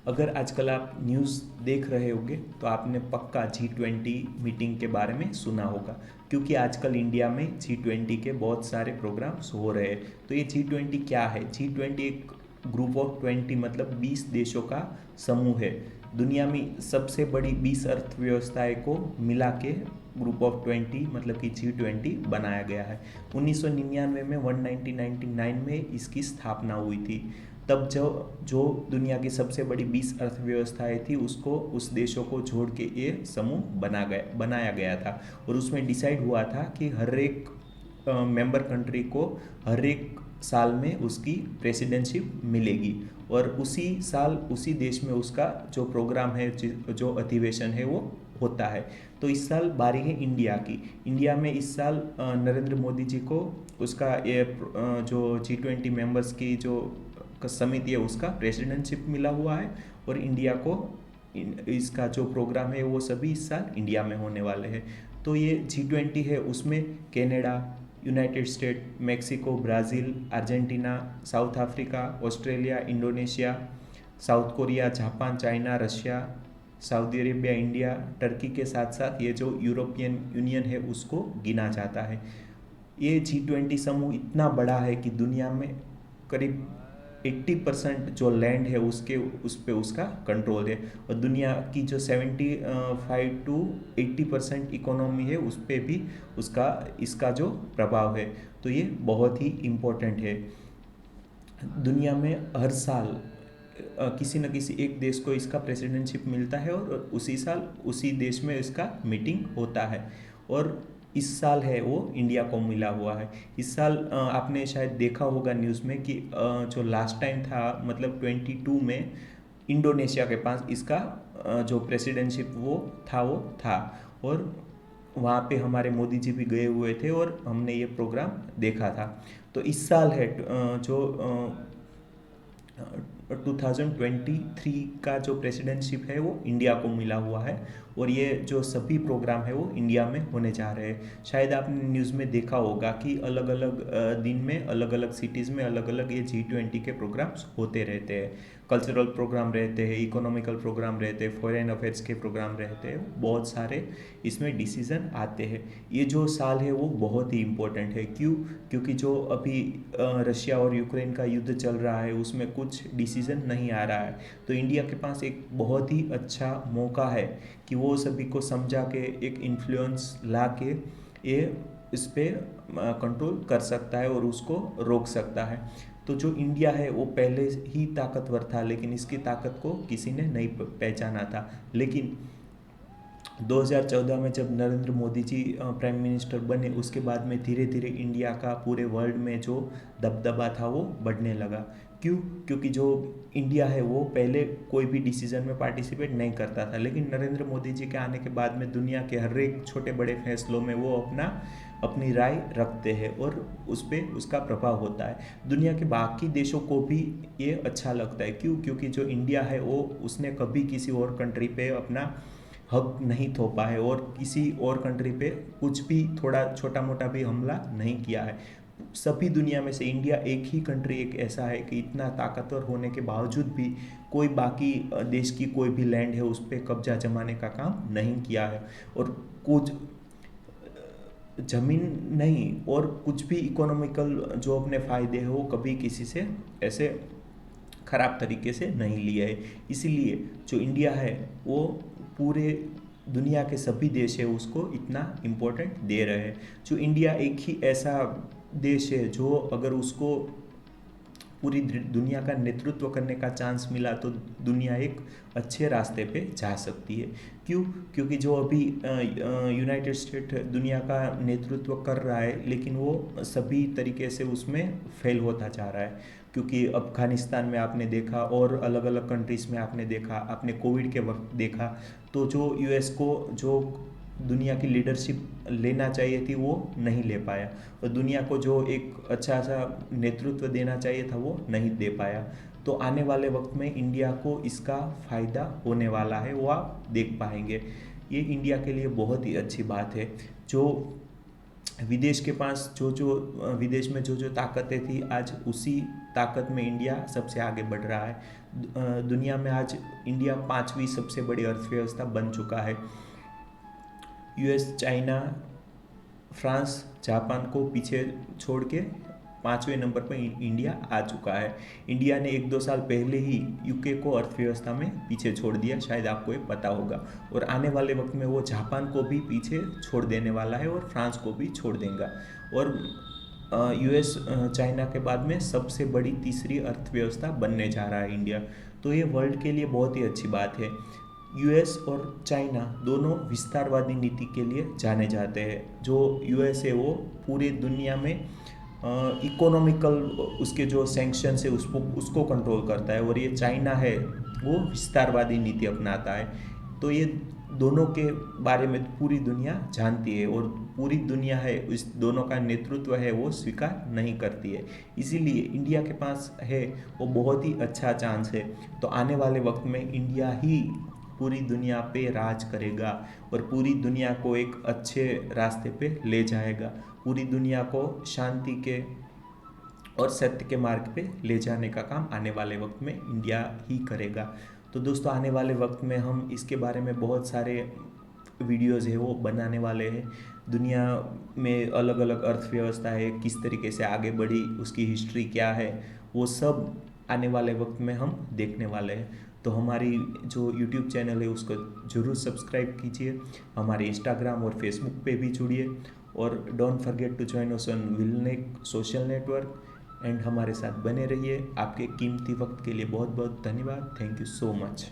अगर आजकल आप न्यूज़ देख रहे होंगे तो आपने पक्का G20 मीटिंग के बारे में सुना होगा, क्योंकि आजकल इंडिया में G20 के बहुत सारे प्रोग्राम्स हो रहे हैं। तो ये G20 क्या है? G20 एक ग्रुप ऑफ 20 मतलब 20 देशों का समूह है। दुनिया में सबसे बड़ी 20 अर्थव्यवस्थाएं को मिला के ग्रुप ऑफ 20 मतलब कि G20 बनाया गया है। 1999 में 1999 में इसकी स्थापना हुई थी। तब जो जो दुनिया की सबसे बड़ी 20 अर्थव्यवस्थाएं थी उसको उस देशों को जोड़ के ये समूह बनाया गया था। और उसमें डिसाइड हुआ था कि हर एक मेंबर कंट्री को हर एक साल में उसकी प्रेसिडेंटशिप मिलेगी, और उसी साल उसी देश में उसका जो प्रोग्राम है, जो अधिवेशन है वो होता है। तो इस साल बारी है इंडिया की। इंडिया में इस साल नरेंद्र मोदी जी को उसका ये जो G20 मेंबर्स की जो समिति है उसका प्रेसिडेंटशिप मिला हुआ है। और इंडिया को इसका जो प्रोग्राम है वो सभी इस साल इंडिया में होने वाले हैं। तो ये G20 है, उसमें Canada, United state, Mexico, Brazil, Argentina, south Africa, Australia, Indonesia, south Korea, Japan, China, Russia, Saudi Arabia, India, Turkey के साथ साथ ये जो यूरोपियन यूनियन है उसको गिना जाता है। ये G20 समूह इतना बड़ा है कि दुनिया में करीब 80% जो लैंड है उसके उस पे उसका कंट्रोल है। और दुनिया की जो 75 टू 80% इकोनॉमी है उस पे भी उसका इसका जो प्रभाव है। तो ये बहुत ही इम्पोर्टेंट है। दुनिया में हर साल किसी न किसी एक देश को इसका प्रेसिडेंटशिप मिलता है, और उसी साल उसी देश में इसका मीटिंग होता है। और इस साल है वो इंडिया को मिला हुआ है। इस साल आपने शायद देखा होगा न्यूज़ में कि जो लास्ट टाइम था मतलब 22 में इंडोनेशिया के पास इसका जो प्रेसिडेंटशिप वो था। और वहाँ पे हमारे मोदी जी भी गए हुए थे और हमने ये प्रोग्राम देखा था। तो इस साल है जो 2023 का जो प्रेसिडेंटशिप है वो इंडिया को मिला हुआ है। और ये जो सभी प्रोग्राम है वो इंडिया में होने जा रहे हैं। शायद आपने न्यूज़ में देखा होगा कि अलग अलग दिन में अलग अलग सिटीज़ में अलग अलग ये G20 के प्रोग्राम्स होते रहते हैं। कल्चरल प्रोग्राम रहते हैं, इकोनॉमिकल प्रोग्राम रहते हैं, फॉरेन अफेयर्स के प्रोग्राम रहते हैं, बहुत सारे इसमें डिसीज़न आते हैं। ये जो साल है वो बहुत ही इम्पोर्टेंट है। क्यों? क्योंकि जो अभी रशिया और यूक्रेन का युद्ध चल रहा है उसमें कुछ डिसीज़न नहीं आ रहा है। तो इंडिया के पास एक बहुत ही अच्छा मौका है कि वो सभी को समझा के एक इन्फ्लुएंस ला के ये इस पर कंट्रोल कर सकता है और उसको रोक सकता है। तो जो इंडिया है वो पहले ही ताकतवर था, लेकिन इसकी ताकत को किसी ने नहीं पहचाना था। लेकिन 2014 में जब नरेंद्र मोदी जी प्राइम मिनिस्टर बने उसके बाद में धीरे धीरे इंडिया का पूरे वर्ल्ड में जो दबदबा था वो बढ़ने लगा। क्यों? क्योंकि जो इंडिया है वो पहले कोई भी डिसीजन में पार्टिसिपेट नहीं करता था, लेकिन नरेंद्र मोदी जी के आने के बाद में दुनिया के हर एक छोटे बड़े फैसलों में वो अपनी राय रखते हैं और उस पर उसका प्रभाव होता है। दुनिया के बाकी देशों को भी ये अच्छा लगता है। क्यों? क्योंकि जो इंडिया है वो उसने कभी किसी और कंट्री पे अपना हक नहीं थोपा है और किसी और कंट्री पे कुछ भी थोड़ा छोटा मोटा भी हमला नहीं किया है। सभी दुनिया में से इंडिया एक ही कंट्री एक ऐसा है कि इतना ताकतवर होने के बावजूद भी कोई बाकी देश की कोई भी लैंड है उस पर कब्जा जमाने का काम नहीं किया है। और कुछ जमीन नहीं और कुछ भी इकोनॉमिकल जो अपने फ़ायदे हैं वो कभी किसी से ऐसे ख़राब तरीके से नहीं लिया है। इसीलिए जो इंडिया है वो पूरे दुनिया के सभी देश है उसको इतना इम्पोर्टेंट दे रहे हैं। जो इंडिया एक ही ऐसा देश है जो अगर उसको पूरी दुनिया का नेतृत्व करने का चांस मिला तो दुनिया एक अच्छे रास्ते पे जा सकती है। क्यों? क्योंकि जो अभी यूनाइटेड स्टेट दुनिया का नेतृत्व कर रहा है लेकिन वो सभी तरीके से उसमें फेल होता जा रहा है। क्योंकि अफ़गानिस्तान में आपने देखा और अलग अलग कंट्रीज़ में आपने देखा, आपने कोविड के वक्त देखा, तो जो यूएस को जो दुनिया की लीडरशिप लेना चाहिए थी वो नहीं ले पाया, और दुनिया को जो एक अच्छा सा नेतृत्व देना चाहिए था वो नहीं दे पाया। तो आने वाले वक्त में इंडिया को इसका फ़ायदा होने वाला है, वो आप देख पाएंगे। ये इंडिया के लिए बहुत ही अच्छी बात है। जो विदेश के पास विदेश में जो जो ताकतें थी आज उसी ताकत में इंडिया सबसे आगे बढ़ रहा है। दुनिया में आज इंडिया 5वीं सबसे बड़ी अर्थव्यवस्था बन चुका है। यूएस, चाइना, फ्रांस, जापान को पीछे छोड़ के 5वें नंबर पर इंडिया आ चुका है। इंडिया ने 1-2 साल पहले ही यूके को अर्थव्यवस्था में पीछे छोड़ दिया, शायद आपको ये पता होगा। और आने वाले वक्त में वो जापान को भी पीछे छोड़ देने वाला है और फ्रांस को भी छोड़ देगा। और यूएस, चाइना के बाद में सबसे बड़ी तीसरी अर्थव्यवस्था बनने जा रहा है इंडिया। तो ये वर्ल्ड के लिए बहुत ही अच्छी बात है। यूएस और चाइना दोनों विस्तारवादी नीति के लिए जाने जाते हैं। जो यूएस है वो पूरी दुनिया में इकोनॉमिकल उसके जो सैंक्शंस है उसको कंट्रोल करता है, और ये चाइना है वो विस्तारवादी नीति अपनाता है। तो ये दोनों के बारे में पूरी दुनिया जानती है, और पूरी दुनिया है इस दोनों का नेतृत्व है वो स्वीकार नहीं करती है। इसीलिए इंडिया के पास है वो बहुत ही अच्छा चांस है। तो आने वाले वक्त में इंडिया ही पूरी दुनिया पे राज करेगा और पूरी दुनिया को एक अच्छे रास्ते पे ले जाएगा। पूरी दुनिया को शांति के और सत्य के मार्ग पे ले जाने का काम आने वाले वक्त में इंडिया ही करेगा। तो दोस्तों, आने वाले वक्त में हम इसके बारे में बहुत सारे वीडियोज़ है वो बनाने वाले हैं। दुनिया में अलग अलग अर्थव्यवस्था है, किस तरीके से आगे बढ़ी, उसकी हिस्ट्री क्या है, वो सब आने वाले वक्त में हम देखने वाले हैं। तो हमारी जो यूट्यूब चैनल है उसको ज़रूर सब्सक्राइब कीजिए, हमारे इंस्टाग्राम और फेसबुक पे भी जुड़िए, और don't forget to join us on Wilnek social network. And हमारे साथ बने रहिए। आपके कीमती वक्त के लिए बहुत बहुत धन्यवाद। Thank you so much.